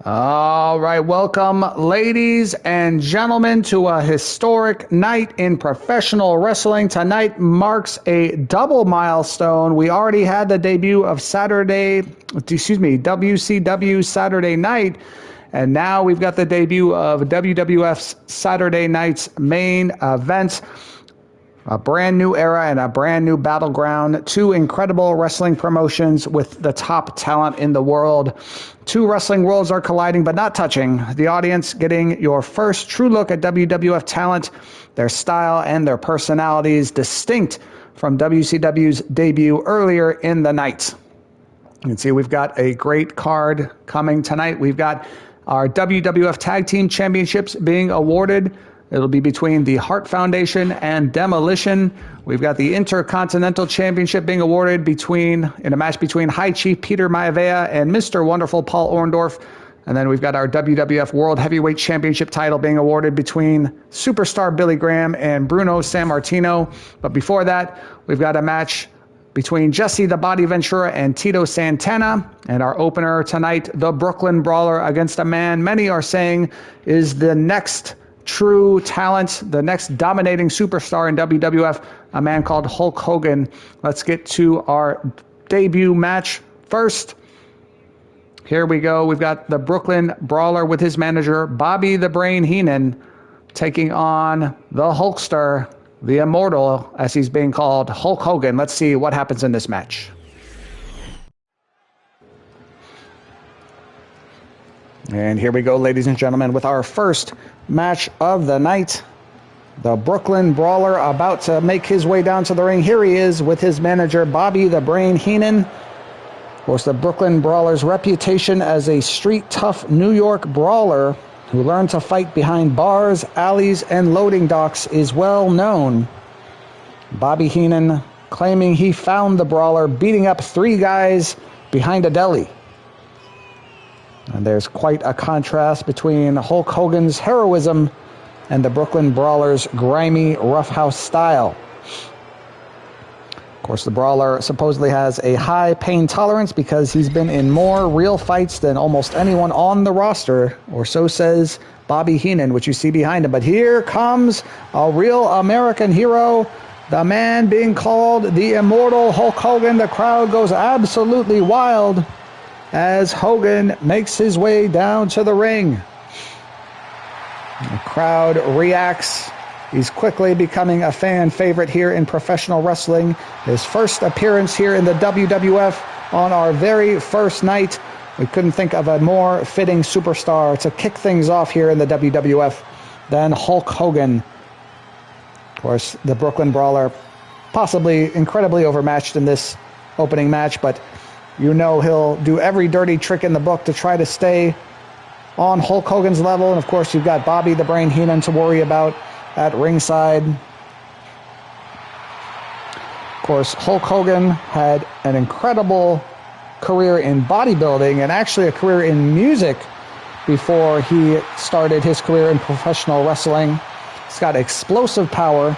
All right, welcome, ladies and gentlemen, to a historic night in professional wrestling. Tonight marks a double milestone. We already had the debut of WCW Saturday Night, and now we've got the debut of WWF's Saturday Night's main event. A brand new era and a brand new battleground. Two incredible wrestling promotions with the top talent in the world. Two wrestling worlds are colliding but not touching. The audience getting your first true look at WWF talent, their style and their personalities, distinct from WCW's debut earlier in the night. You can see we've got a great card coming tonight. We've got our WWF Tag Team Championships being awarded. It'll be between the Hart Foundation and Demolition. We've got the Intercontinental Championship being awarded in a match between High Chief Peter Maivia and Mr. Wonderful Paul Orndorff. And then we've got our WWF World Heavyweight Championship title being awarded between superstar Billy Graham and Bruno Sammartino. But before that, we've got a match between Jesse the Body Ventura and Tito Santana. And our opener tonight, the Brooklyn Brawler against a man many are saying is the next true talent, the next dominating superstar in WWF, a man called Hulk Hogan. Let's get to our debut match first. Here we go. We've got the Brooklyn Brawler with his manager, Bobby the Brain Heenan, taking on the Hulkster, the Immortal, as he's being called, Hulk Hogan. Let's see what happens in this match. And here we go, ladies and gentlemen, with our first match of the night. The Brooklyn Brawler about to make his way down to the ring. Here he is with his manager, Bobby the Brain Heenan. Of course, the Brooklyn Brawler's reputation as a street tough New York brawler who learned to fight behind bars, alleys, and loading docks is well known. Bobby Heenan claiming he found the Brawler beating up three guys behind a deli. And there's quite a contrast between Hulk Hogan's heroism and the Brooklyn Brawler's grimy, roughhouse style. Of course, the Brawler supposedly has a high pain tolerance because he's been in more real fights than almost anyone on the roster, or so says Bobby Heenan, which you see behind him. But here comes a real American hero, the man being called the Immortal Hulk Hogan. The crowd goes absolutely wild as Hogan makes his way down to the ring. The crowd reacts. He's quickly becoming a fan favorite here in professional wrestling. His first appearance here in the WWF on our very first night. We couldn't think of a more fitting superstar to kick things off here in the WWF than Hulk Hogan. Of course, the Brooklyn Brawler, possibly incredibly overmatched in this opening match, but you know he'll do every dirty trick in the book to try to stay on Hulk Hogan's level. And of course, you've got Bobby the Brain Heenan to worry about at ringside. Of course, Hulk Hogan had an incredible career in bodybuilding and actually a career in music before he started his career in professional wrestling. He's got explosive power.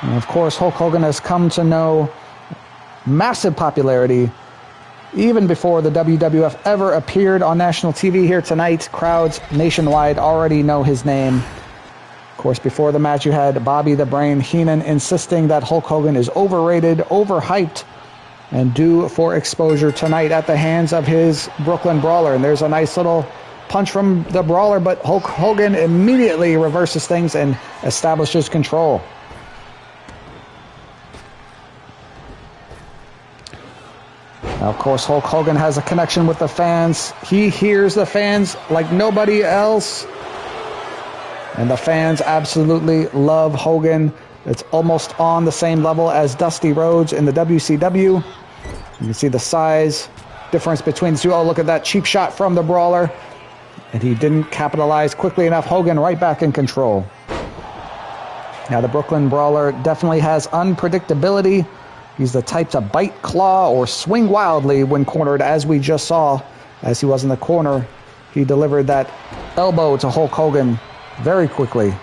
And of course, Hulk Hogan has come to know massive popularity even before the WWF ever appeared on national TV. Here tonight, crowds nationwide already know his name. Of course, before the match, you had Bobby the Brain Heenan insisting that Hulk Hogan is overrated, overhyped, and due for exposure tonight at the hands of his Brooklyn Brawler. And there's a nice little punch from the Brawler, but Hulk Hogan immediately reverses things and establishes control. Now, of course, Hulk Hogan has a connection with the fans. He hears the fans like nobody else. And the fans absolutely love Hogan. It's almost on the same level as Dusty Rhodes in the WCW. You can see the size difference between the two. Oh, look at that cheap shot from the Brawler. And he didn't capitalize quickly enough. Hogan right back in control. Now, the Brooklyn Brawler definitely has unpredictability. He's the type to bite, claw, or swing wildly when cornered, as we just saw. As he was in the corner, he delivered that elbow to Hulk Hogan very quickly.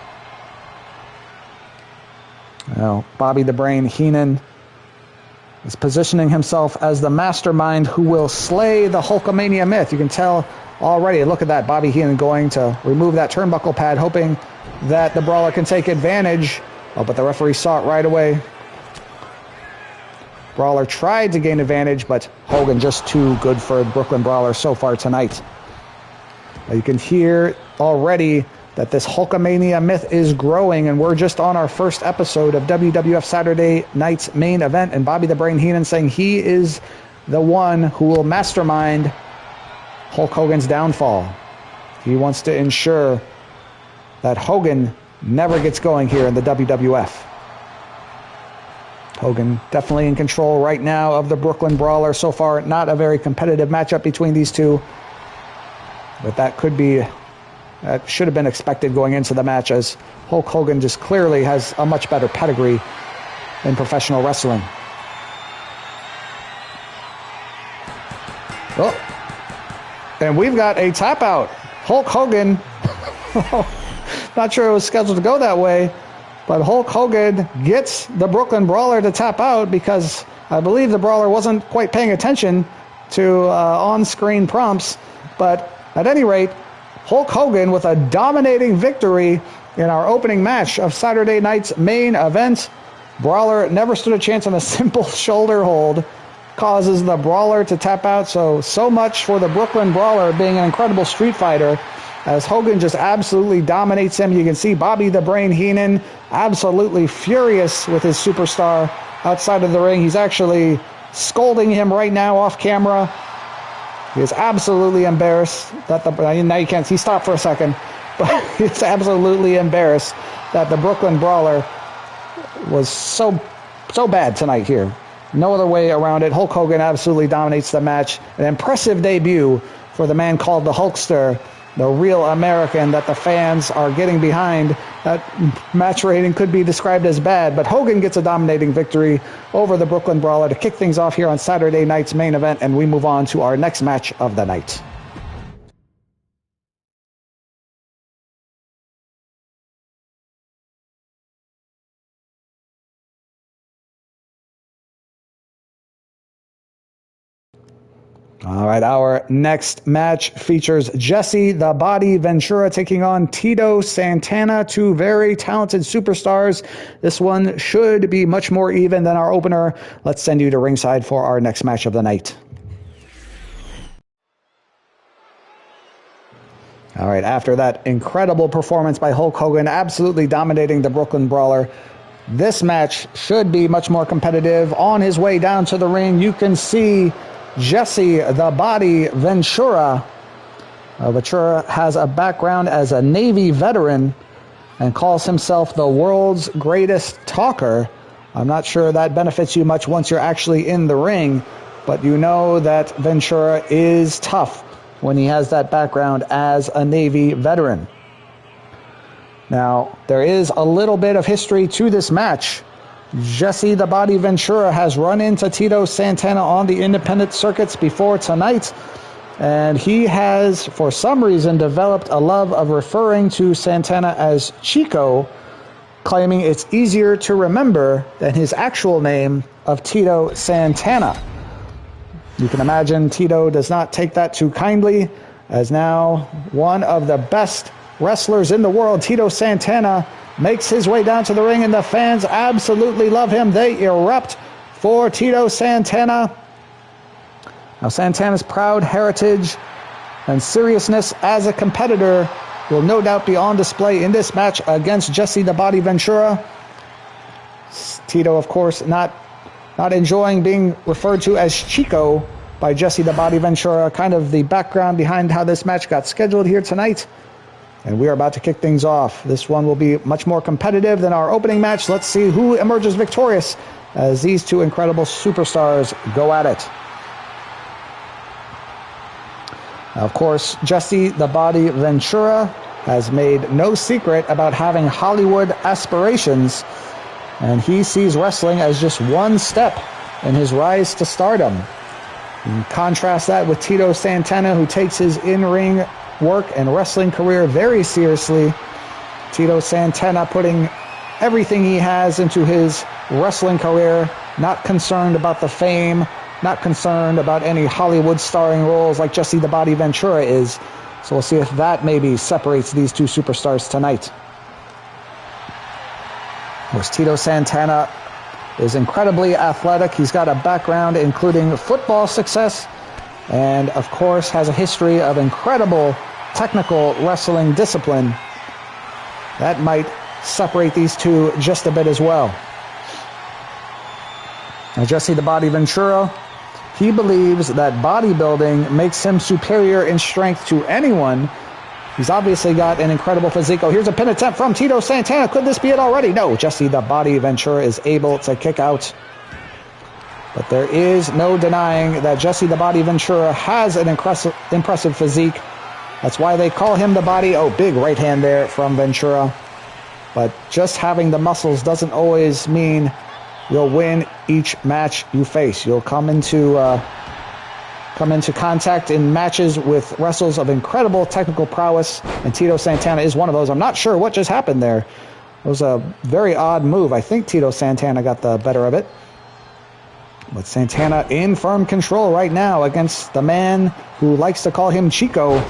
Now, Bobby the Brain Heenan is positioning himself as the mastermind who will slay the Hulkamania myth. You can tell already. Look at that. Bobby Heenan going to remove that turnbuckle pad, hoping that the Brawler can take advantage. Oh, but the referee saw it right away. Brawler tried to gain advantage, but Hogan just too good for Brooklyn Brawler so far tonight. You can hear already that this Hulkamania myth is growing, and we're just on our first episode of WWF Saturday Night's Main Event, and Bobby the Brain Heenan saying he is the one who will mastermind Hulk Hogan's downfall. He wants to ensure that Hogan never gets going here in the WWF. Hogan definitely in control right now of the Brooklyn Brawler. So far, not a very competitive matchup between these two. But that should have been expected going into the match, as Hulk Hogan just clearly has a much better pedigree in professional wrestling. Oh, and we've got a tap out. Hulk Hogan, not sure it was scheduled to go that way, but Hulk Hogan gets the Brooklyn Brawler to tap out because I believe the Brawler wasn't quite paying attention to on-screen prompts. But at any rate, Hulk Hogan with a dominating victory in our opening match of Saturday night's main event. Brawler never stood a chance on a simple shoulder hold. Causes the Brawler to tap out. So much for the Brooklyn Brawler being an incredible street fighter, as Hogan just absolutely dominates him. You can see Bobby the Brain Heenan absolutely furious with his superstar outside of the ring. He's actually scolding him right now off camera. He is absolutely embarrassed that now you can't, he stopped for a second, but he's absolutely embarrassed that the Brooklyn Brawler was so bad tonight here. No other way around it. Hulk Hogan absolutely dominates the match. An impressive debut for the man called the Hulkster, the real American that the fans are getting behind. That match rating could be described as bad, but Hogan gets a dominating victory over the Brooklyn Brawler to kick things off here on Saturday night's main event, and we move on to our next match of the night. All right, our next match features Jesse the Body Ventura taking on Tito Santana, two very talented superstars. This one should be much more even than our opener. Let's send you to ringside for our next match of the night. All right, after that incredible performance by Hulk Hogan, absolutely dominating the Brooklyn Brawler, this match should be much more competitive. On his way down to the ring, you can see Jesse the Body Ventura. Ventura has a background as a Navy veteran and calls himself the world's greatest talker. I'm not sure that benefits you much once you're actually in the ring, but you know that Ventura is tough when he has that background as a Navy veteran. Now, there is a little bit of history to this match. Jesse the Body Ventura has run into Tito Santana on the independent circuits before tonight, and he has, for some reason, developed a love of referring to Santana as Chico, claiming it's easier to remember than his actual name of Tito Santana. You can imagine Tito does not take that too kindly, as now one of the best wrestlers in the world, Tito Santana, makes his way down to the ring, and the fans absolutely love him. They erupt for Tito Santana. Now, Santana's proud heritage and seriousness as a competitor will no doubt be on display in this match against Jesse the Body Ventura. Tito, of course, not enjoying being referred to as Chico by Jesse the Body Ventura. Kind of the background behind how this match got scheduled here tonight. And we are about to kick things off. This one will be much more competitive than our opening match. Let's see who emerges victorious as these two incredible superstars go at it. Now, of course, Jesse the Body Ventura has made no secret about having Hollywood aspirations, and he sees wrestling as just one step in his rise to stardom. You contrast that with Tito Santana, who takes his in-ring work and wrestling career very seriously. Tito Santana putting everything he has into his wrestling career, not concerned about the fame, not concerned about any Hollywood starring roles like Jesse the Body Ventura is. So we'll see if that maybe separates these two superstars tonight. Of course, Tito Santana is incredibly athletic. He's got a background including football success and, of course, has a history of incredible technical wrestling discipline. That might separate these two just a bit as well. Now, Jesse the Body Ventura, he believes that bodybuilding makes him superior in strength to anyone. He's obviously got an incredible physique. Oh, here's a pin attempt from Tito Santana. Could this be it already? No, Jesse the Body Ventura is able to kick out. But there is no denying that Jesse the Body Ventura has an impressive physique. That's why they call him the Body. Oh, big right hand there from Ventura. But just having the muscles doesn't always mean you'll win each match you face. You'll come into contact in matches with wrestlers of incredible technical prowess, and Tito Santana is one of those. I'm not sure what just happened there. It was a very odd move. I think Tito Santana got the better of it. But Santana in firm control right now against the man who likes to call him Chico.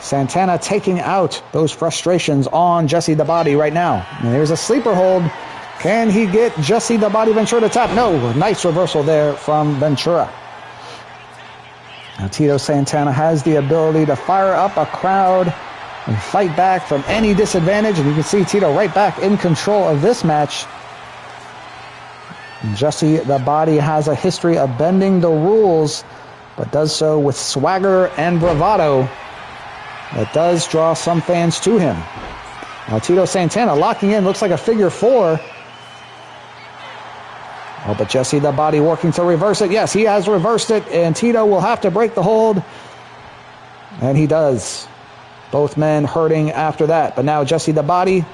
Santana taking out those frustrations on Jesse the Body right now. And there's a sleeper hold. Can he get Jesse the Body Ventura to tap? No. Nice reversal there from Ventura. Now Tito Santana has the ability to fire up a crowd and fight back from any disadvantage. And you can see Tito right back in control of this match. Jesse the Body has a history of bending the rules, but does so with swagger and bravado. That does draw some fans to him. Now Tito Santana locking in, looks like a figure four. Oh, but Jesse the Body working to reverse it. Yes, he has reversed it, and Tito will have to break the hold. And he does. Both men hurting after that. But now Jesse the Body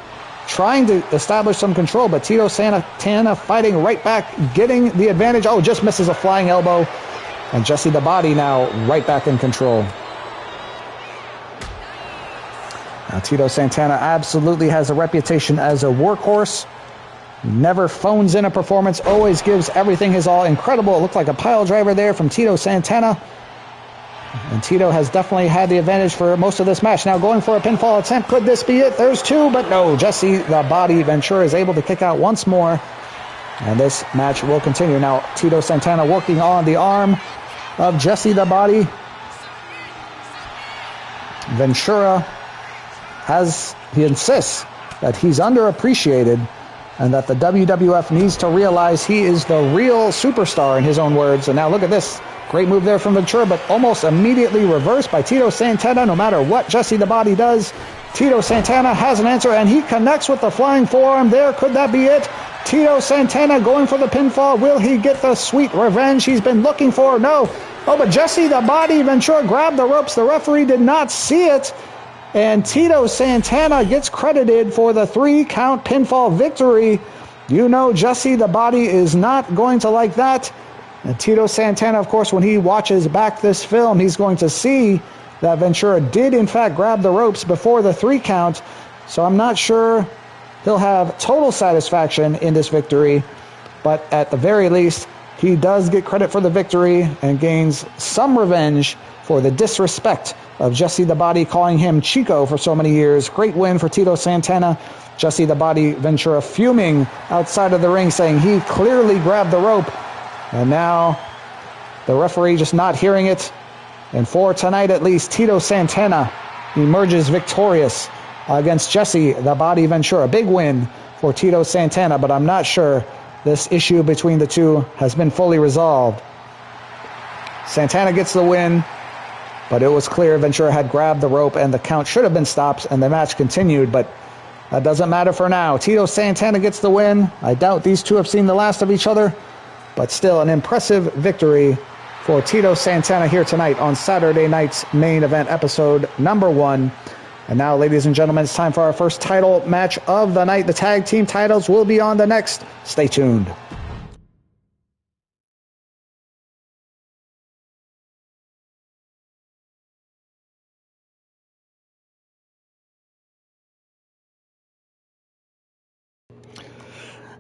trying to establish some control, but Tito Santana fighting right back, getting the advantage. Oh, just misses a flying elbow. And Jesse the Body now right back in control. Now, Tito Santana absolutely has a reputation as a workhorse. Never phones in a performance, always gives everything his all. Incredible. It looked like a pile driver there from Tito Santana. And Tito has definitely had the advantage for most of this match. Now going for a pinfall attempt. Could this be it? There's two, but no. Jesse the Body Ventura is able to kick out once more. And this match will continue. Now Tito Santana working on the arm of Jesse the Body. Ventura he insists that he's underappreciated and that the WWF needs to realize he is the real superstar in his own words. And now look at this. Great move there from Ventura, but almost immediately reversed by Tito Santana. No matter what Jesse the Body does, Tito Santana has an answer, and he connects with the flying forearm there. Could that be it? Tito Santana going for the pinfall. Will he get the sweet revenge he's been looking for? No. Oh, but Jesse the Body Ventura grabbed the ropes. The referee did not see it. And Tito Santana gets credited for the 3-count pinfall victory. You know Jesse the Body is not going to like that. And Tito Santana, of course, when he watches back this film, he's going to see that Ventura did, in fact, grab the ropes before the 3-count. So I'm not sure he'll have total satisfaction in this victory. But at the very least, he does get credit for the victory and gains some revenge for the disrespect of Jesse the Body calling him Chico for so many years. Great win for Tito Santana. Jesse the Body Ventura fuming outside of the ring, saying he clearly grabbed the rope. And now the referee just not hearing it. And for tonight at least, Tito Santana emerges victorious against Jesse the Body Ventura. Big win for Tito Santana, but I'm not sure this issue between the two has been fully resolved. Santana gets the win, but it was clear Ventura had grabbed the rope and the count should have been stopped and the match continued, but that doesn't matter for now. Tito Santana gets the win. I doubt these two have seen the last of each other, but still an impressive victory for Tito Santana here tonight on Saturday night's main event, episode number 1. And now, ladies and gentlemen, it's time for our first title match of the night. The tag team titles will be on the next. Stay tuned.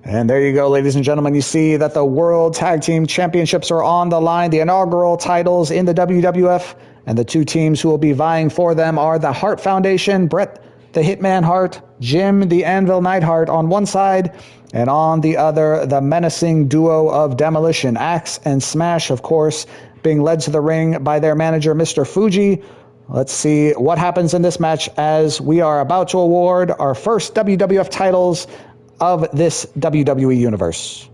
And there you go, ladies and gentlemen. You see that the World Tag Team Championships are on the line, the inaugural titles in the WWF. And the two teams who will be vying for them are the Hart Foundation, Bret the Hitman Hart, Jim the Anvil Neidhart on one side, and on the other, the menacing duo of Demolition, Axe and Smash, of course, being led to the ring by their manager, Mr. Fuji. Let's see what happens in this match as we are about to award our first WWF titles of this WWE universe.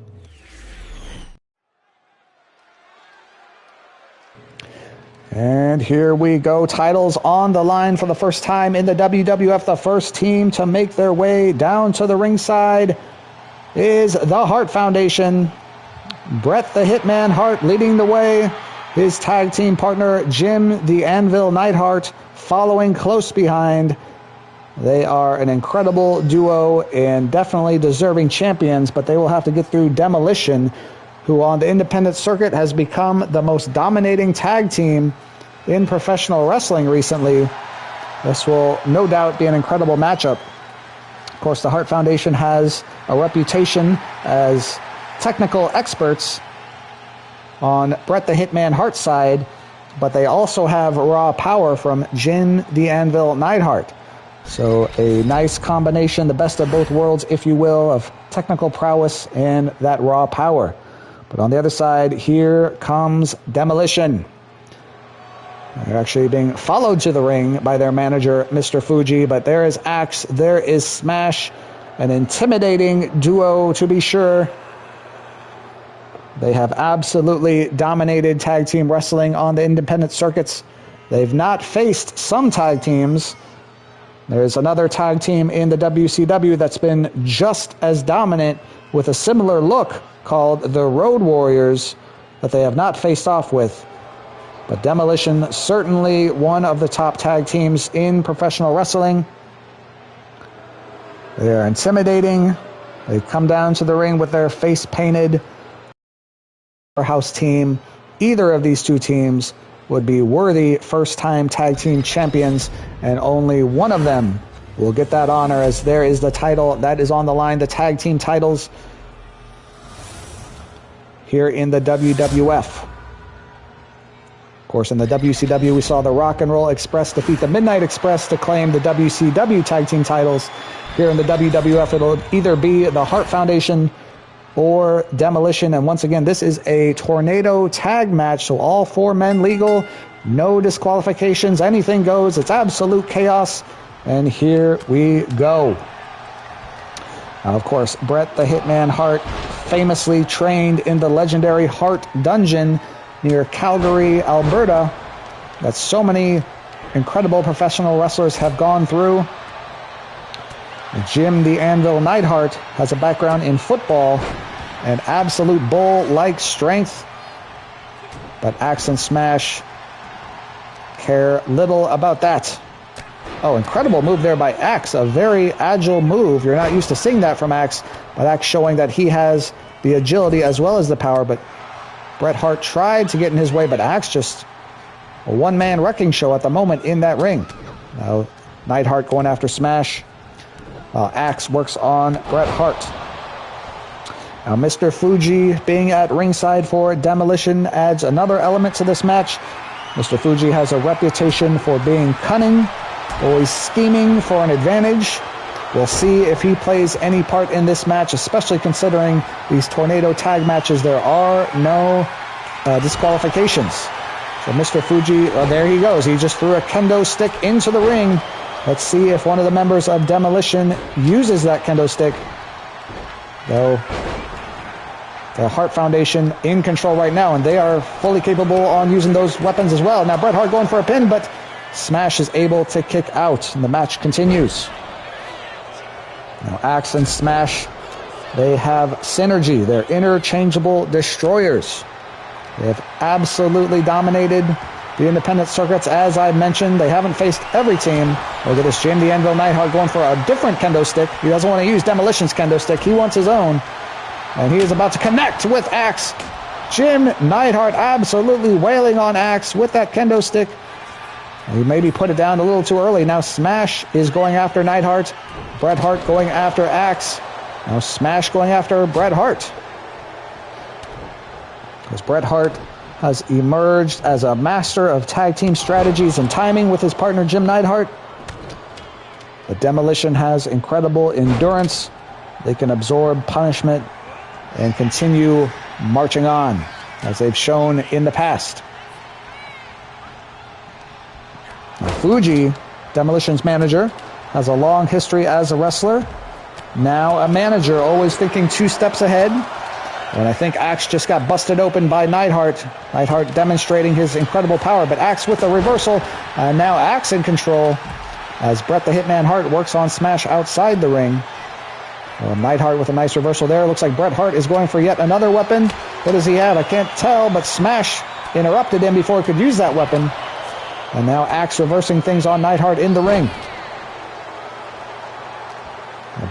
And here we go, titles on the line for the first time in the WWF. The first team to make their way down to the ringside is the Hart Foundation. Bret the Hitman Hart leading the way. His tag team partner, Jim the Anvil Neidhart, following close behind. They are an incredible duo and definitely deserving champions, but they will have to get through Demolition, who on the independent circuit has become the most dominating tag team in professional wrestling recently. This will no doubt be an incredible matchup. Of course, the Hart Foundation has a reputation as technical experts on Bret the Hitman Hart's side, but they also have raw power from Jim the Anvil Neidhart. So a nice combination, the best of both worlds, if you will, of technical prowess and that raw power. But on the other side, here comes Demolition. They're actually being followed to the ring by their manager, Mr. Fuji, but there is Axe, there is Smash, an intimidating duo to be sure. They have absolutely dominated tag team wrestling on the independent circuits. They've not faced some tag teams. There's another tag team in the WCW that's been just as dominant with a similar look called the Road Warriors that they have not faced off with. But Demolition, certainly one of the top tag teams in professional wrestling. They are intimidating. They come down to the ring with their face painted. House team. Either of these two teams would be worthy first-time tag team champions, and only one of them will get that honor, as there is the title that is on the line, the tag team titles here in the WWF. Of course, in the WCW, we saw the Rock and Roll Express defeat the Midnight Express to claim the WCW tag team titles. Here in the WWF, it'll either be the Hart Foundation or Demolition. And once again, this is a tornado tag match, so all four men legal, no disqualifications, anything goes. It's absolute chaos. And here we go. Now, of course, Bret the Hitman Hart, famously trained in the legendary Hart Dungeon near Calgary, Alberta, that so many incredible professional wrestlers have gone through. Jim the Anvil Neidhart has a background in football and absolute bull-like strength, but Axe and Smash care little about that. Oh, incredible move there by Axe, a very agile move. You're not used to seeing that from Axe, but Axe showing that he has the agility as well as the power. But Bret Hart tried to get in his way, but Axe just a one-man wrecking show at the moment in that ring. Now Neidhart going after Smash. Axe works on Bret Hart. Now Mr. Fuji being at ringside for Demolition adds another element to this match. Mr. Fuji has a reputation for being cunning, always scheming for an advantage. We'll see if he plays any part in this match, especially considering these tornado tag matches. There are no disqualifications. So Mr. Fuji, there he goes. He just threw a kendo stick into the ring. Let's see if one of the members of Demolition uses that kendo stick. Though the Hart Foundation in control right now, and they are fully capable on using those weapons as well. Now Bret Hart going for a pin, but Smash is able to kick out, and the match continues. Now Axe and Smash, they have synergy. They're interchangeable destroyers. They have absolutely dominated the independent circuits, as I mentioned. They haven't faced every team. Look at this, Jim the Anvil Neidhart going for a different kendo stick. He doesn't want to use Demolition's kendo stick. He wants his own. And he is about to connect with Axe. Jim Neidhart absolutely wailing on Axe with that kendo stick. He maybe put it down a little too early. Now Smash is going after Neidhart. Bret Hart going after Axe. Now Smash going after Bret Hart. Because Bret Hart has emerged as a master of tag team strategies and timing with his partner Jim Neidhart. But Demolition has incredible endurance. They can absorb punishment and continue marching on, as they've shown in the past. Now, Fuji, Demolition's manager, has a long history as a wrestler. Now a manager, always thinking 2 steps ahead. And I think Axe just got busted open by Neidhart. Neidhart demonstrating his incredible power, but Axe with the reversal. And now Axe in control as Bret the Hitman Hart works on Smash outside the ring. Well, Neidhart with a nice reversal there. Looks like Bret Hart is going for yet another weapon. What does he have? I can't tell, but Smash interrupted him before he could use that weapon. And now Axe reversing things on Neidhart in the ring.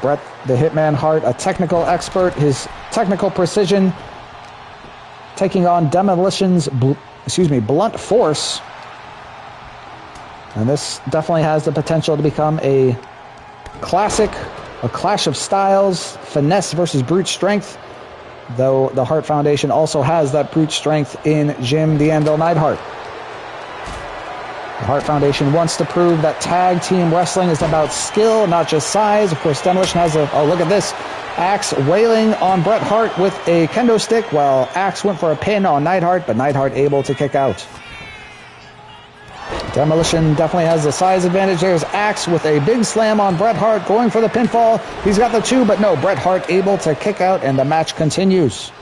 Bret the Hitman Hart, a technical expert, his technical precision taking on Demolition's blunt force. And this definitely has the potential to become a classic, a clash of styles, finesse versus brute strength, though the Hart Foundation also has that brute strength in Jim the Anvil Neidhart. The Hart Foundation wants to prove that tag team wrestling is about skill, not just size. Of course, Demolition has a... Oh, look at this. Axe wailing on Bret Hart with a kendo stick, while Axe went for a pin on Neidhart, but Neidhart able to kick out. Demolition definitely has the size advantage. There's Axe with a big slam on Bret Hart, going for the pinfall. He's got the 2, but no, Bret Hart able to kick out, and the match continues.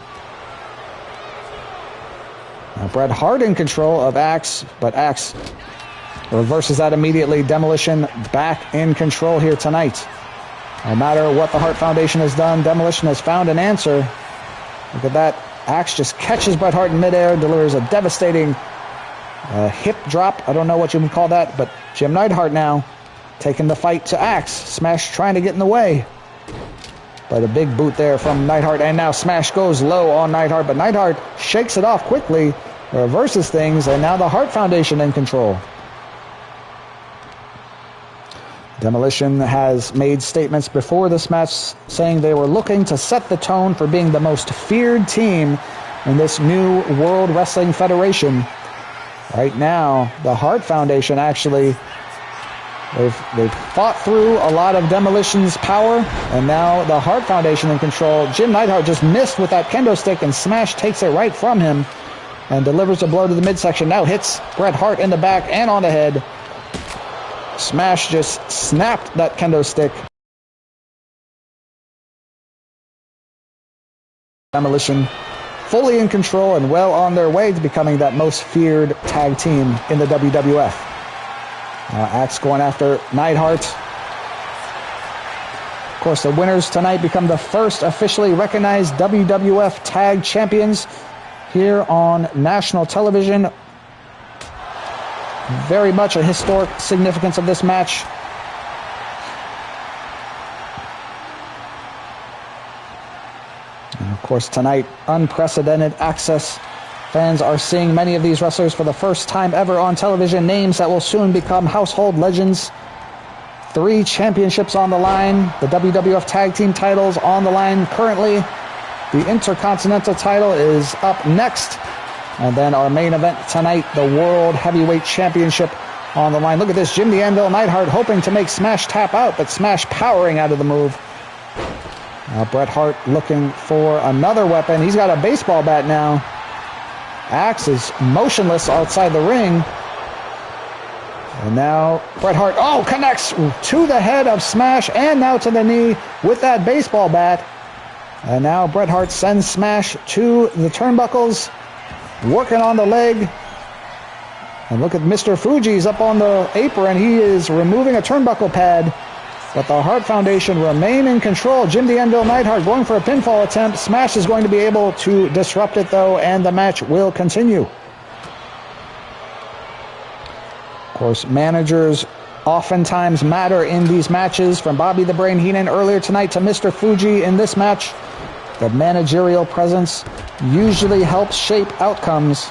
Now, Bret Hart in control of Axe, but Axe reverses that immediately. Demolition back in control here tonight. No matter what the Hart Foundation has done, Demolition has found an answer. Look at that. Axe just catches Bret Hart in midair, delivers a devastating hip drop. I don't know what you would call that, but Jim Neidhart now taking the fight to Axe. Smash trying to get in the way. But a big boot there from Neidhart, and now Smash goes low on Neidhart, but Neidhart shakes it off quickly, reverses things, and now the Hart Foundation in control. Demolition has made statements before this match saying they were looking to set the tone for being the most feared team in this new World Wrestling Federation. Right now, the Hart Foundation actually, they've fought through a lot of Demolition's power, and now the Hart Foundation in control. Jim Neidhart just missed with that kendo stick, and Smash takes it right from him and delivers a blow to the midsection. Now hits Bret Hart in the back and on the head. Smash just snapped that kendo stick. Demolition fully in control and well on their way to becoming that most feared tag team in the WWF. Axe going after Neidhart. Of course, the winners tonight become the first officially recognized WWF Tag Champions here on national television. Very much a historic significance of this match. And of course, tonight, unprecedented access. Fans are seeing many of these wrestlers for the first time ever on television, names that will soon become household legends. 3 championships on the line, the WWF Tag Team titles on the line currently. The Intercontinental title is up next. And then our main event tonight, the World Heavyweight Championship on the line. Look at this, Jim the Anvil Neidhart hoping to make Smash tap out, but Smash powering out of the move. Now Bret Hart looking for another weapon. He's got a baseball bat now. Axe is motionless outside the ring. And now Bret Hart, connects to the head of Smash and now to the knee with that baseball bat. And now Bret Hart sends Smash to the turnbuckles, working on the leg. And look at Mr. Fuji's up on the apron. He is removing a turnbuckle pad. But the Hart Foundation remain in control. Jim the Anvil Neidhart going for a pinfall attempt. Smash is going to be able to disrupt it, though, and the match will continue. Of course, managers oftentimes matter in these matches. From Bobby the Brain Heenan earlier tonight to Mr. Fuji in this match. The managerial presence usually helps shape outcomes.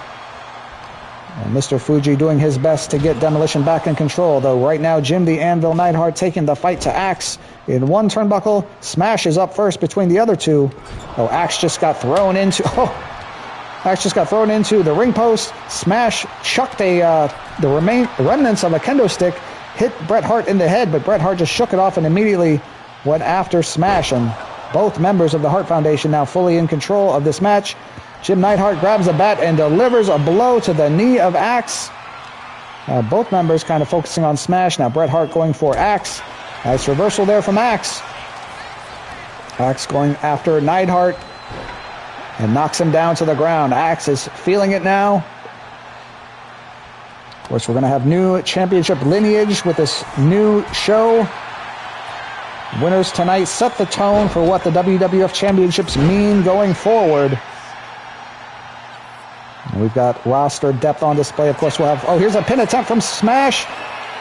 And Mr. Fuji doing his best to get Demolition back in control, though right now Jim the Anvil Neidhart taking the fight to Axe in one turnbuckle. Smash is up first between the other two. Oh, Axe just got thrown into... Axe just got thrown into the ring post. Smash chucked the remnants of a kendo stick, hit Bret Hart in the head, but Bret Hart just shook it off and immediately went after Smash. And both members of the Hart Foundation now fully in control of this match. Jim Neidhart grabs a bat and delivers a blow to the knee of Axe. Both members kind of focusing on Smash. Now Bret Hart going for Axe. Nice reversal there from Axe. Axe going after Neidhart and knocks him down to the ground. Axe is feeling it now. Of course, we're going to have new championship lineage with this new show. Winners tonight set the tone for what the WWF Championships mean going forward. And we've got roster depth on display. Of course, we'll have... Oh, here's a pin attempt from Smash.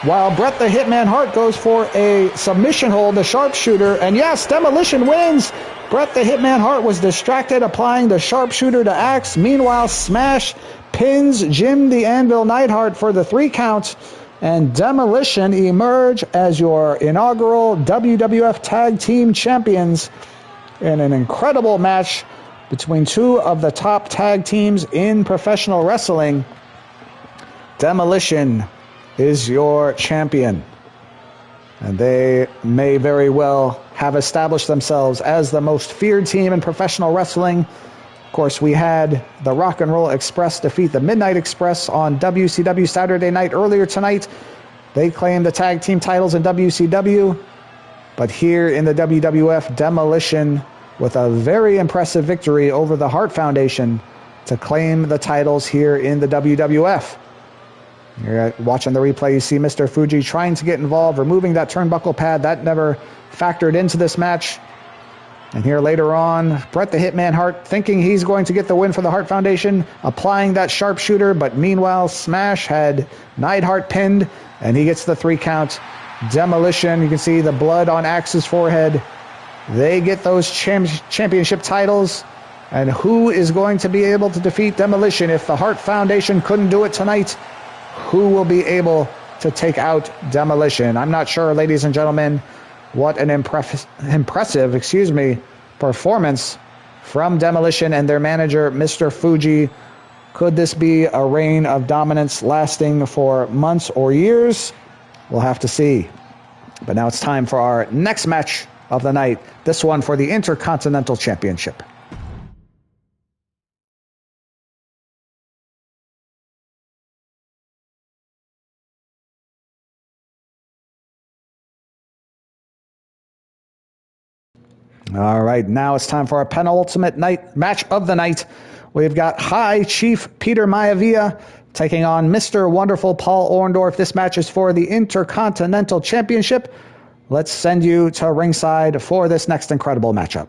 While Bret the Hitman Hart goes for a submission hold, the sharpshooter. And yes, Demolition wins. Bret the Hitman Hart was distracted applying the sharpshooter to Axe. Meanwhile, Smash pins Jim the Anvil Neidhart for the 3 count. And Demolition emerge as your inaugural WWF Tag Team Champions in an incredible match between 2 of the top tag teams in professional wrestling. Demolition is your champion. And they may very well have established themselves as the most feared team in professional wrestling. Of course, we had the Rock and Roll Express defeat the Midnight Express on WCW Saturday night earlier tonight. They claimed the tag team titles in WCW. But here in the WWF, Demolition with a very impressive victory over the Hart Foundation to claim the titles here in the WWF. You're watching the replay, you see Mr. Fuji trying to get involved, removing that turnbuckle pad. That never factored into this match. And here later on, Bret the Hitman Hart thinking he's going to get the win for the Hart Foundation, applying that sharpshooter, but meanwhile Smash had Neidhart pinned, and he gets the 3 count. Demolition, you can see the blood on Axe's forehead. They get those championship titles. And who is going to be able to defeat Demolition if the Hart Foundation couldn't do it tonight? Who will be able to take out Demolition? I'm not sure, ladies and gentlemen, what an impressive performance from Demolition and their manager, Mr. Fuji. Could this be a reign of dominance lasting for months or years? We'll have to see. But now it's time for our next match of the night, this one for the Intercontinental Championship. All right, now it's time for our penultimate match of the night. We've got High Chief Peter Maivia taking on Mr. Wonderful Paul Orndorff. This match is for the Intercontinental Championship. Let's send you to ringside for this next incredible matchup.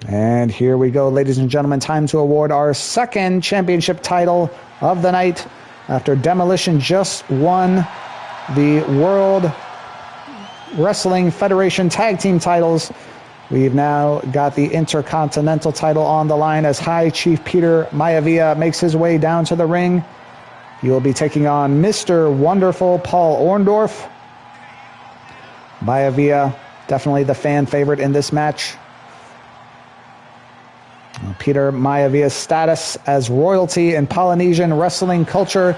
And here we go, ladies and gentlemen. Time to award our second championship title of the night after Demolition just won the World Wrestling Federation Tag Team titles. We've now got the Intercontinental title on the line as High Chief Peter Maivia makes his way down to the ring. He will be taking on Mr. Wonderful Paul Orndorff. Maivia, definitely the fan favorite in this match. Peter Maivia's status as royalty in Polynesian wrestling culture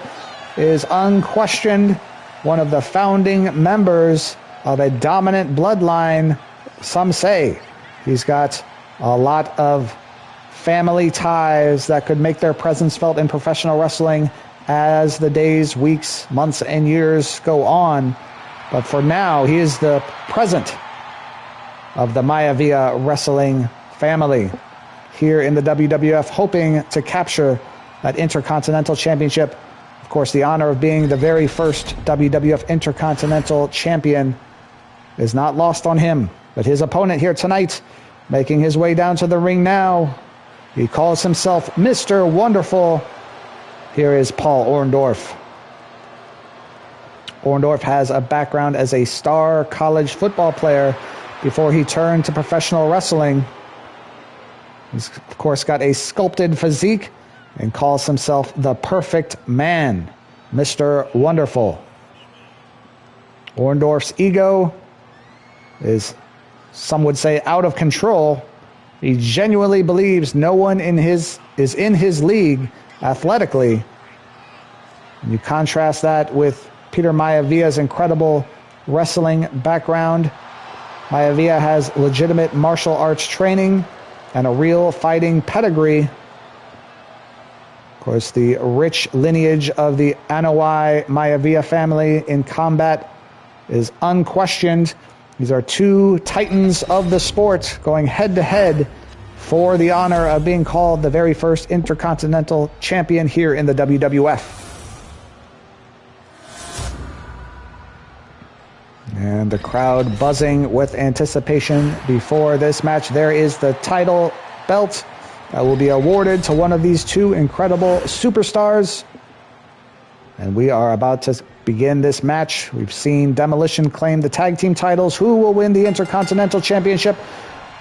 is unquestioned. One of the founding members of a dominant bloodline, some say. He's got a lot of family ties that could make their presence felt in professional wrestling as the days, weeks, months, and years go on. But for now, he is the president of the Maivia wrestling family here in the WWF, hoping to capture that Intercontinental Championship. Of course, the honor of being the very first WWF Intercontinental Champion is not lost on him. But his opponent here tonight, making his way down to the ring now, he calls himself Mr. Wonderful. Here is Paul Orndorff. Orndorff has a background as a star college football player before he turned to professional wrestling. He's, of course, got a sculpted physique and calls himself the perfect man, Mr. Wonderful. Orndorff's ego is, some would say, out of control. He genuinely believes no one is in his league athletically. And you contrast that with Peter Maiavia's incredible wrestling background. Maivia has legitimate martial arts training and a real fighting pedigree. Of course, the rich lineage of the Anoa'i Maivia family in combat is unquestioned. These are two titans of the sport going head-to-head for the honor of being called the very first Intercontinental Champion here in the WWF. And the crowd buzzing with anticipation before this match. There is the title belt that will be awarded to one of these two incredible superstars. And we are about to begin this match. We've seen Demolition claim the tag team titles. Who will win the Intercontinental Championship?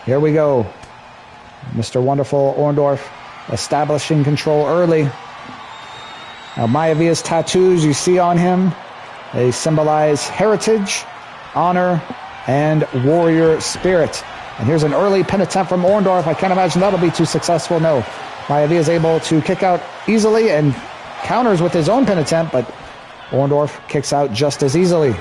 Here we go. Mr. Wonderful Orndorff establishing control early. Now Maiavia's tattoos you see on him, they symbolize heritage, honor, and warrior spirit. And here's an early pin attempt from Orndorff. I can't imagine that'll be too successful. No, Maivia is able to kick out easily and counters with his own pin attempt, but Orndorff kicks out just as easily.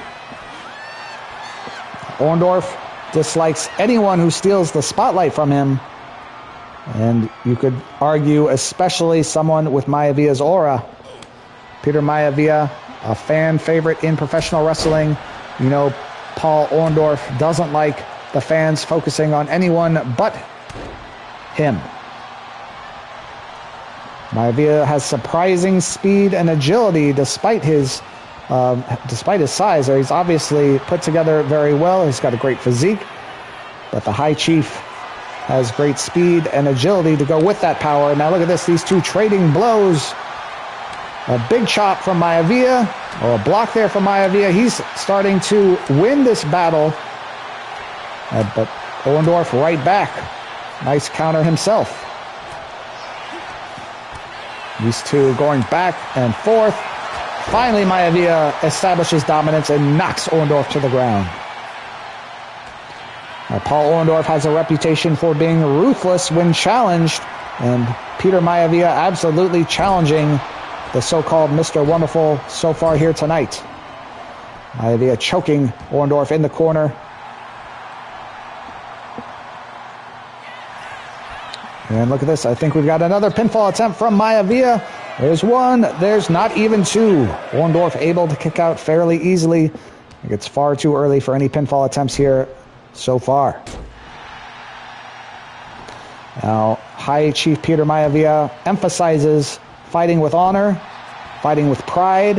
Orndorff dislikes anyone who steals the spotlight from him, and you could argue especially someone with Maiavia's aura. Peter Maivia, a fan favorite in professional wrestling. You know, Paul Orndorff doesn't like the fans focusing on anyone but him. Maivia has surprising speed and agility despite his size. He's obviously put together very well. He's got a great physique, but the High Chief has great speed and agility to go with that power. Now look at this, these two trading blows. A big chop from Maivia, or a block there from Maivia. He's starting to win this battle, but Orndorff right back. Nice counter himself. These two going back and forth. Finally, Maivia establishes dominance and knocks Orndorff to the ground. Now, Paul Orndorff has a reputation for being ruthless when challenged, and Peter Maivia absolutely challenging the so-called Mr. Wonderful so far here tonight. Maivia choking Orndorff in the corner. And look at this. I think we've got another pinfall attempt from Maivia. There's one. There's not even two. Orndorff able to kick out fairly easily. I think it's far too early for any pinfall attempts here so far. Now, High Chief Peter Maivia emphasizes fighting with honor, fighting with pride.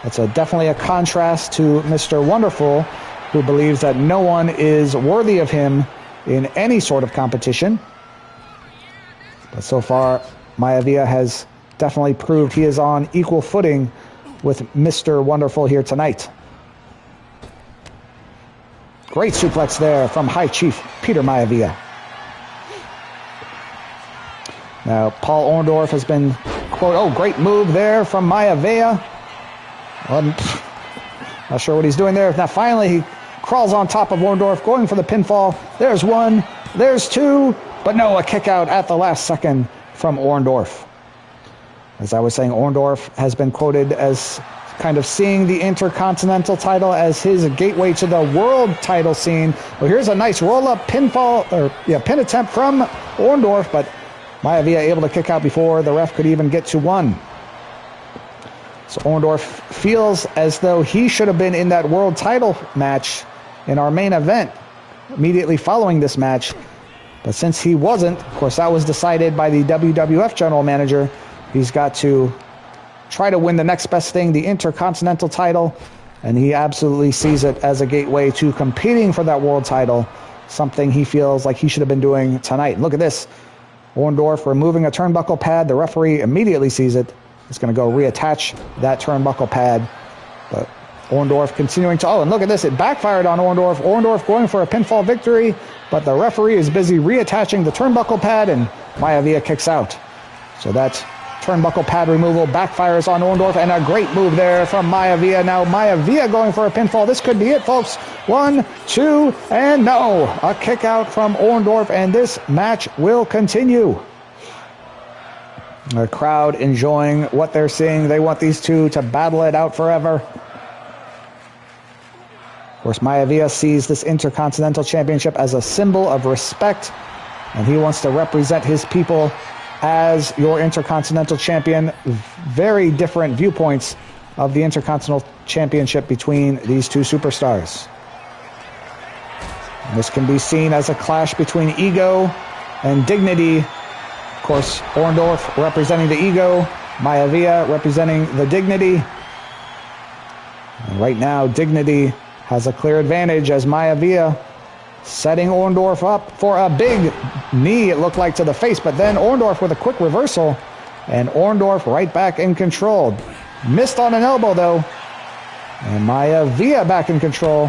That's definitely a contrast to Mr. Wonderful, who believes that no one is worthy of him in any sort of competition. But so far, Maivia has definitely proved he is on equal footing with Mr. Wonderful here tonight. Great suplex there from High Chief Peter Maivia. Now, Paul Orndorff has been, quote, oh, great move there from Maivia. Not sure what he's doing there. Now, finally, he crawls on top of Orndorff, going for the pinfall. There's one, there's two, but no, a kick out at the last second from Orndorff. As I was saying, Orndorff has been quoted as kind of seeing the Intercontinental title as his gateway to the world title scene. Well, here's a nice roll-up pin attempt from Orndorff, but Maivia able to kick out before the ref could even get to one. So Orndorff feels as though he should have been in that world title match in our main event immediately following this match. But since he wasn't, of course, that was decided by the WWF general manager. He's got to try to win the next best thing, the Intercontinental title, and he absolutely sees it as a gateway to competing for that world title, something he feels like he should have been doing tonight. Look at this. Orndorff removing a turnbuckle pad. The referee immediately sees it. He's going to go reattach that turnbuckle pad. But Orndorff continuing to... Oh, and look at this. It backfired on Orndorff. Orndorff going for a pinfall victory, but the referee is busy reattaching the turnbuckle pad, and Maivia kicks out. So that turnbuckle pad removal backfires on Orndorff, and a great move there from Maivia. Now Maivia going for a pinfall. This could be it, folks. 1, 2, and no. A kick out from Orndorff, and this match will continue. The crowd enjoying what they're seeing. They want these two to battle it out forever. Of course, Maivia sees this Intercontinental Championship as a symbol of respect, and he wants to represent his people as your Intercontinental Champion. Very different viewpoints of the Intercontinental Championship between these two superstars. And this can be seen as a clash between ego and dignity. Of course, Orndorff representing the ego, Maivia representing the dignity. And right now, dignity has a clear advantage as Maivia setting Orndorff up for a big knee, it looked like, to the face, but then Orndorff with a quick reversal, and Orndorff right back in control. Missed on an elbow, though, and Maivia back in control.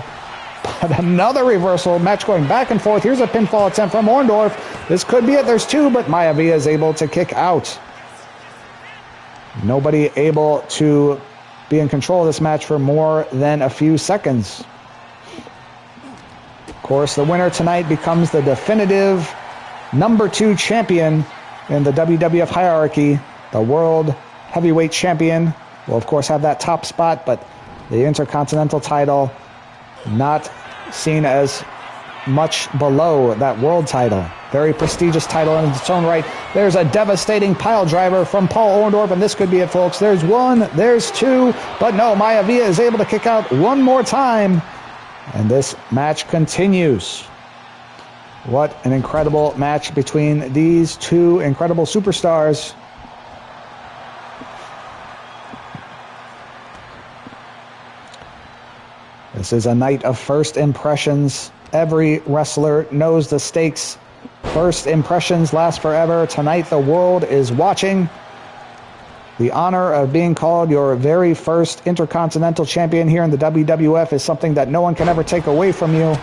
But another reversal, match going back and forth. Here's a pinfall attempt from Orndorff. This could be it. There's two, but Maivia is able to kick out. Nobody able to be in control of this match for more than a few seconds. Of course, the winner tonight becomes the definitive number 2 champion in the WWF hierarchy. The World Heavyweight Champion will, of course, have that top spot, but the Intercontinental title not seen as much below that world title. Very prestigious title in its own right. There's a devastating pile driver from Paul Orndorff, and this could be it, folks. There's 1, there's 2, but no, Maivia is able to kick out one more time, and this match continues. What an incredible match between these two incredible superstars. This is a night of first impressions. Every wrestler knows the stakes. First impressions last forever. Tonight the world is watching. The honor of being called your very first Intercontinental Champion here in the WWF is something that no one can ever take away from you.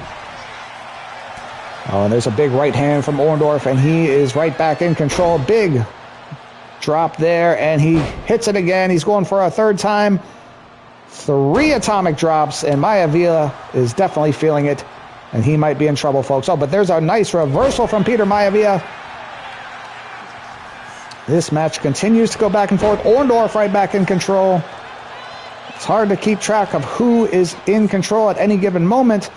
Oh, and there's a big right hand from Orndorff, and he is right back in control. Big drop there, and he hits it again. He's going for a third time. 3 atomic drops, and Maivia is definitely feeling it, and he might be in trouble, folks. Oh, but there's a nice reversal from Peter Maivia. This match continues to go back and forth. Orndorff right back in control. It's hard to keep track of who is in control at any given moment,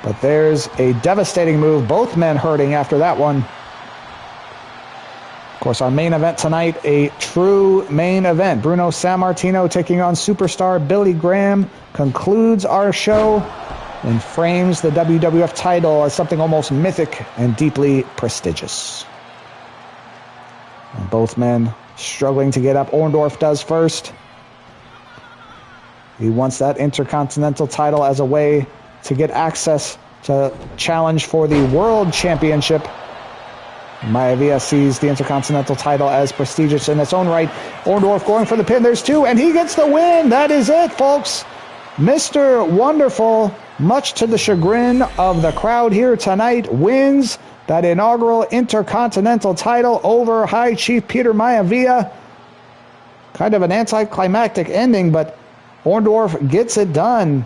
but there's a devastating move. Both men hurting after that one. Of course, our main event tonight, a true main event. Bruno Sammartino taking on superstar Billy Graham concludes our show and frames the WWF title as something almost mythic and deeply prestigious. And both men struggling to get up. Orndorff does first. He wants that Intercontinental title as a way to get access to challenge for the World Championship. Maivia sees the Intercontinental title as prestigious in its own right. Orndorff going for the pin. There's 2, and he gets the win. That is it, folks. Mr. Wonderful, much to the chagrin of the crowd here tonight, wins that inaugural Intercontinental title over High Chief Peter Maivia. Kind of an anticlimactic ending, but Orndorff gets it done.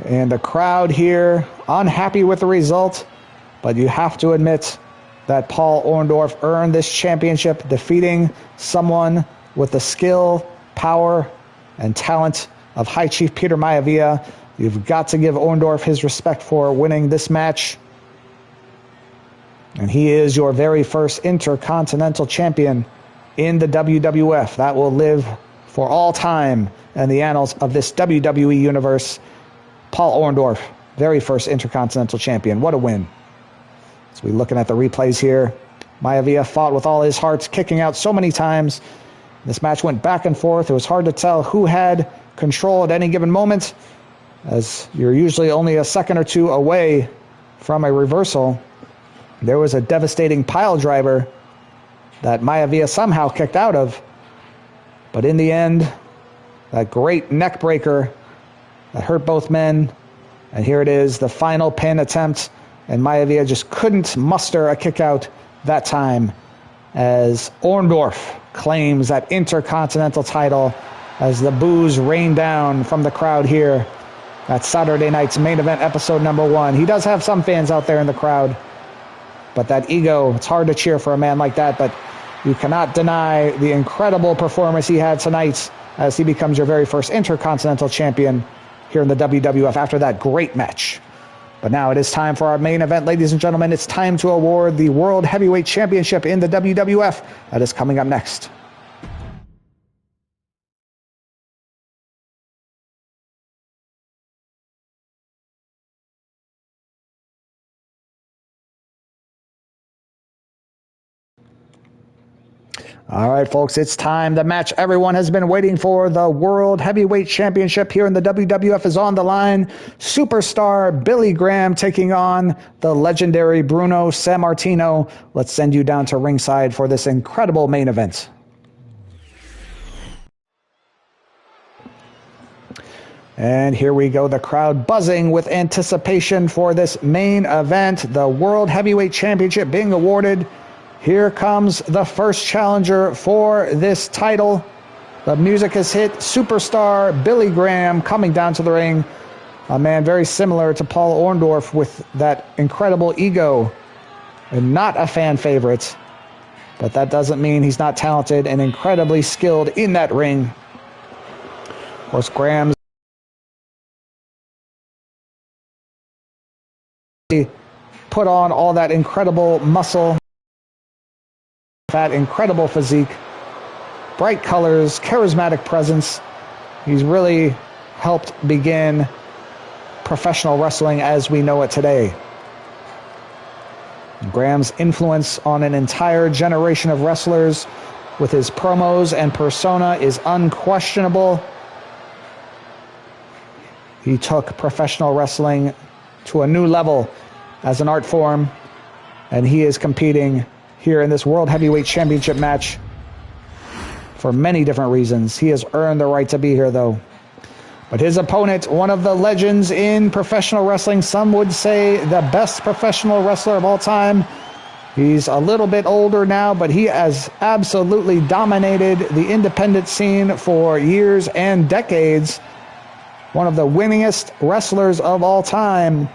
And the crowd here unhappy with the result. But you have to admit that Paul Orndorff earned this championship, defeating someone with the skill, power, and talent of High Chief Peter Maivia. You've got to give Orndorff his respect for winning this match. And he is your very first Intercontinental Champion in the WWF. That will live for all time in the annals of this WWE universe. Paul Orndorff, very first Intercontinental Champion. What a win. So we're looking at the replays here. Maivia fought with all his heart, kicking out so many times. This match went back and forth. It was hard to tell who had control at any given moment, as you're usually only a second or two away from a reversal. There was a devastating pile driver that Maivia somehow kicked out of. But in the end, That great neck breaker that hurt both men. And here it is, the final pin attempt. And Maivia just couldn't muster a kick out that time as Orndorff claims that Intercontinental title as the boos rain down from the crowd here at Saturday night's main event, episode number 1. He does have some fans out there in the crowd, but that ego, it's hard to cheer for a man like that, but you cannot deny the incredible performance he had tonight as he becomes your very first Intercontinental Champion here in the WWF after that great match. But now it is time for our main event, ladies and gentlemen. It's time to award the World Heavyweight Championship in the WWF. That is coming up next. All right, folks, it's time. The match everyone has been waiting for, the World Heavyweight Championship here in the WWF, is on the line. Superstar Billy Graham taking on the legendary Bruno Sammartino. Let's send you down to ringside for this incredible main event. And here we go, the crowd buzzing with anticipation for this main event, the World Heavyweight Championship being awarded. Here comes the first challenger for this title. The music has hit. Superstar Billy Graham coming down to the ring. A man very similar to Paul Orndorff with that incredible ego and not a fan favorite. But that doesn't mean he's not talented and incredibly skilled in that ring. Of course, Graham's put on all that incredible muscle, that incredible physique, bright colors, charismatic presence. He's really helped begin professional wrestling as we know it today. Graham's influence on an entire generation of wrestlers with his promos and persona is unquestionable. He took professional wrestling to a new level as an art form, and he is competing here in this World Heavyweight Championship match for many different reasons. He has earned the right to be here, though. But his opponent, one of the legends in professional wrestling, some would say the best professional wrestler of all time. He's a little bit older now, but he has absolutely dominated the independent scene for years and decades. One of the winningest wrestlers of all time,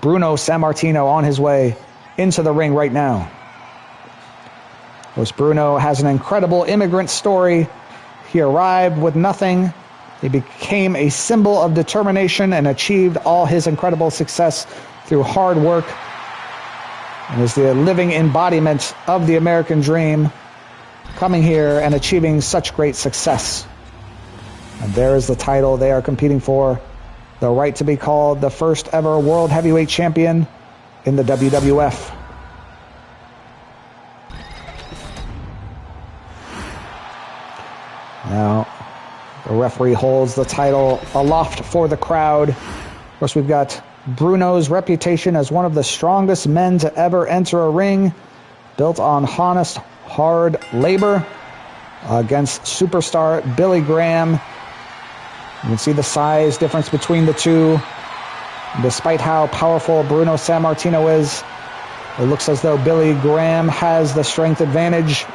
Bruno Sammartino, on his way into the ring right now. Of course, Bruno has an incredible immigrant story. He arrived with nothing. He became a symbol of determination and achieved all his incredible success through hard work, and is the living embodiment of the American dream, coming here and achieving such great success. And there is the title they are competing for, the right to be called the first ever World Heavyweight Champion in the WWF. Now, the referee holds the title aloft for the crowd. Of course, we've got Bruno's reputation as one of the strongest men to ever enter a ring, built on honest, hard labor, against superstar Billy Graham. You can see the size difference between the two. Despite how powerful Bruno Sammartino is, it looks as though Billy Graham has the strength advantage.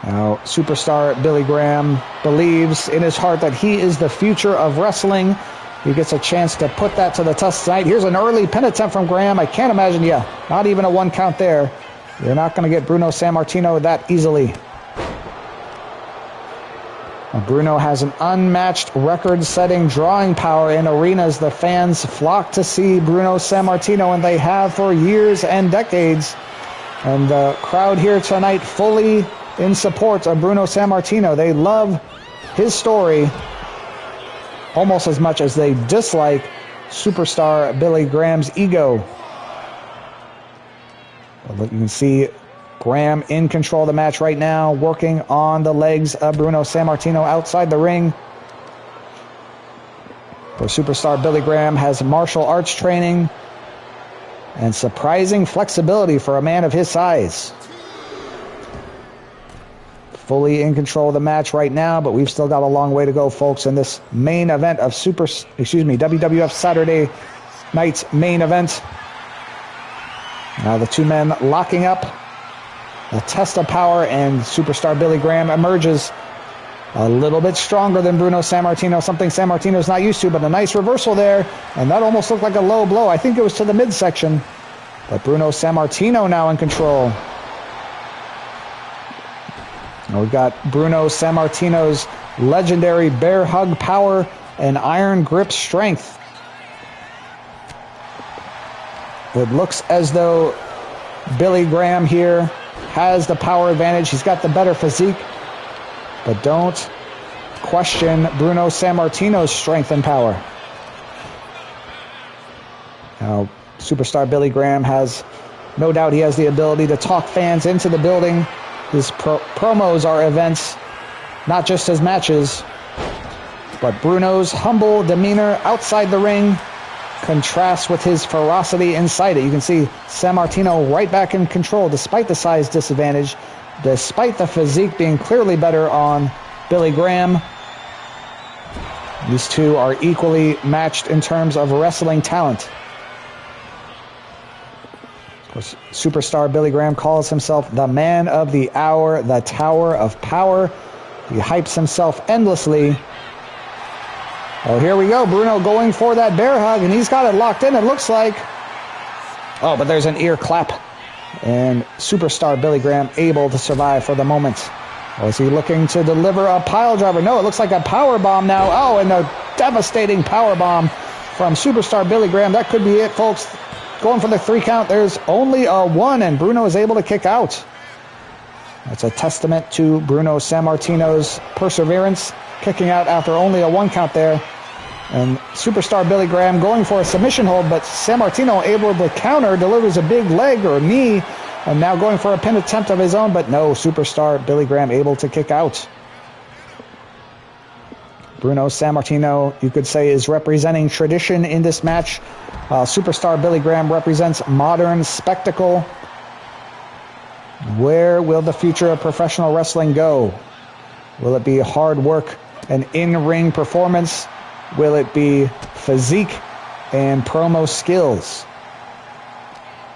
Now, superstar Billy Graham believes in his heart that he is the future of wrestling. He gets a chance to put that to the test tonight. Here's an early pin attempt from Graham. I can't imagine, not even a one count there. You're not going to get Bruno Sammartino that easily. Now, Bruno has an unmatched record-setting drawing power in arenas. The fans flock to see Bruno Sammartino, and they have for years and decades. And the crowd here tonight fully in support of Bruno Sammartino. They love his story almost as much as they dislike superstar Billy Graham's ego. You can see Graham in control of the match right now, working on the legs of Bruno Sammartino outside the ring. For superstar Billy Graham has martial arts training and surprising flexibility for a man of his size. fully in control of the match right now, but we've still got a long way to go, folks, in this main event of WWF Saturday Night's main event. Now the two men locking up. A test of power, and superstar Billy Graham emerges a little bit stronger than Bruno Sammartino, something Sammartino's not used to, but a nice reversal there, and that almost looked like a low blow. I think it was to the midsection, but Bruno Sammartino now in control. Now we've got Bruno Sammartino's legendary bear hug power and iron grip strength. It looks as though Billy Graham here has the power advantage. He's got the better physique, but don't question Bruno Sammartino's strength and power. Now, superstar Billy Graham has, no doubt he has the ability to talk fans into the building. His promos are events, not just his matches. But Bruno's humble demeanor outside the ring contrasts with his ferocity inside it. You can see Sammartino right back in control despite the size disadvantage, despite the physique being clearly better on Billy Graham. These two are equally matched in terms of wrestling talent. Of course, superstar Billy Graham calls himself the man of the hour, the tower of power. He hypes himself endlessly. Oh, here we go. Bruno going for that bear hug, and he's got it locked in, it looks like. Oh, but there's an ear clap. And superstar Billy Graham able to survive for the moment. Or is he looking to deliver a pile driver? No, it looks like a power bomb now. Oh, and a devastating power bomb from superstar Billy Graham. That could be it, folks. Going for the 3 count. There's only a 1, and Bruno is able to kick out. That's a testament to Bruno Sammartino's perseverance, kicking out after only a 1 count there. And superstar Billy Graham going for a submission hold, but Sammartino able to counter, delivers a big leg or knee, and now going for a pin attempt of his own, but no, superstar Billy Graham able to kick out. Bruno Sammartino, you could say, is representing tradition in this match. Superstar Billy Graham represents modern spectacle. Where will the future of professional wrestling go? Will it be hard work and in-ring performance? Will it be physique and promo skills?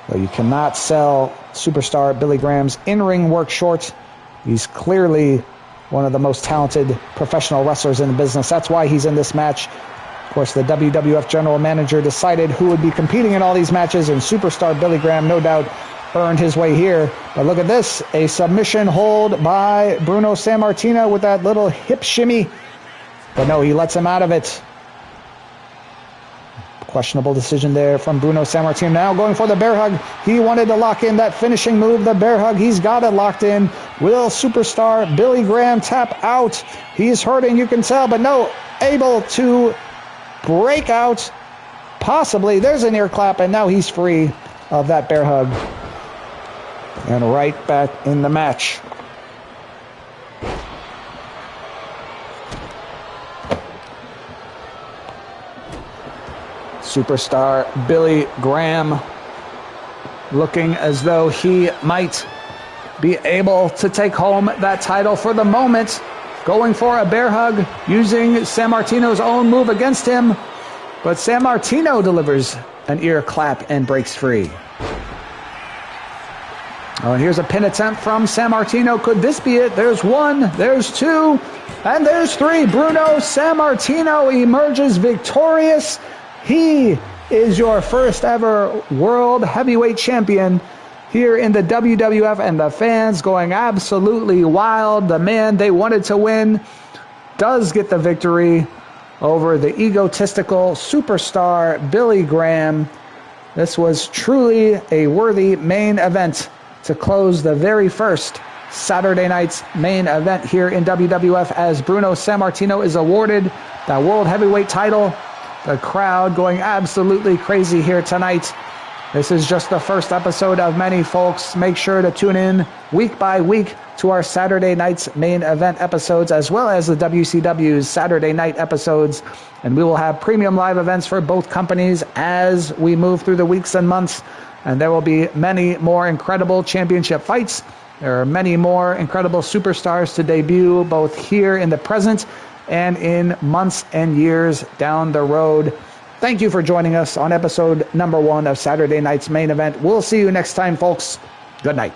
Well, you cannot sell superstar Billy Graham's in-ring work short. He's clearly one of the most talented professional wrestlers in the business. That's why he's in this match. Of course, the WWF general manager decided who would be competing in all these matches, and superstar Billy Graham no doubt earned his way here. But look at this, a submission hold by Bruno Sammartino with that little hip shimmy. But no, he lets him out of it. Questionable decision there from Bruno Sammartino. Now going for the bear hug. He wanted to lock in that finishing move, the bear hug. He's got it locked in. Will superstar Billy Graham tap out? He's hurting, you can tell, but no, able to break out. Possibly. There's an ear clap, and now he's free of that bear hug. And right back in the match. Superstar Billy Graham looking as though he might be able to take home that title for the moment. Going for a bear hug, using Sammartino's own move against him. But Sammartino delivers an ear clap and breaks free. Oh, and here's a pin attempt from Sammartino. Could this be it? There's 1, there's 2, and there's 3. Bruno Sammartino emerges victorious. He is your first ever world heavyweight champion here in the WWF, and the fans going absolutely wild. The man they wanted to win does get the victory over the egotistical superstar Billy Graham. This was truly a worthy main event to close the very first Saturday night's main event here in WWF, as Bruno Sammartino is awarded the world heavyweight title. The crowd going absolutely crazy here tonight. This is just the first episode of many, folks. Make sure to tune in week by week to our Saturday night's main event episodes, as well as the WCW's Saturday night episodes. And we will have premium live events for both companies as we move through the weeks and months. And there will be many more incredible championship fights There are many more incredible superstars to debut, both here in the present and in months and years down the road. Thank you for joining us on episode number 1 of Saturday Night's Main Event. We'll see you next time, folks. Good night.